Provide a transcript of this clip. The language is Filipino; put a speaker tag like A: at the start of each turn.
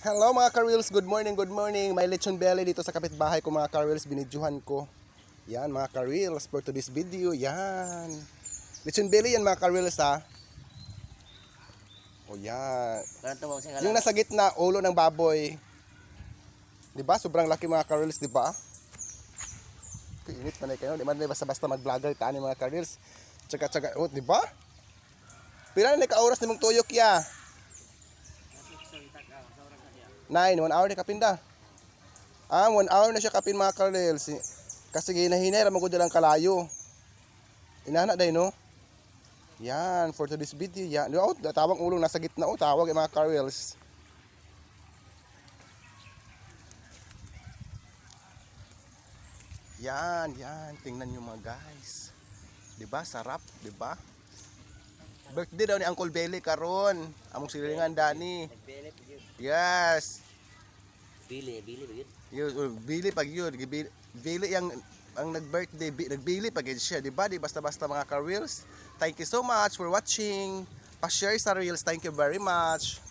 A: Hello mga ka-reels, good morning, good morning. May lechon belly dito sa kapitbahay ko mga ka-reels, binidyohan ko. Yan mga ka-reels, for today's video, yan. Lechon belly yan mga ka-reels ha. O yan. Yung nasa gitna, ulo ng baboy. Diba? Sobrang laki mga ka-reels, diba? Init man kayo, di man basta-basta mag-vlogger taan mga ka-reels. Tsaka, oh, diba? Pila na ka-oras ni mong tuyok ya? 9, 1 hour na kapinda. 1 hour na siya kapin mga ka-reels. Kasi ginahinay, ramang ko lang kalayo. Inana day no? Yan, for today's video, yan. Oh, tawag ulong nasa gitna, oh, tawag mga ka-reels. Yan, tingnan nyo mga guys. Diba, sarap, diba? Birthday daw ni Uncle Belly karon. Among silingan Dani. Yes.
B: Bili ba yun?
A: Bili pag yun. Bili ang nag-birthday, nagbili pag yun siya, diba? Di basta-basta mga ka-reels. Thank you so much for watching. Pa-share sa reels. Thank you very much.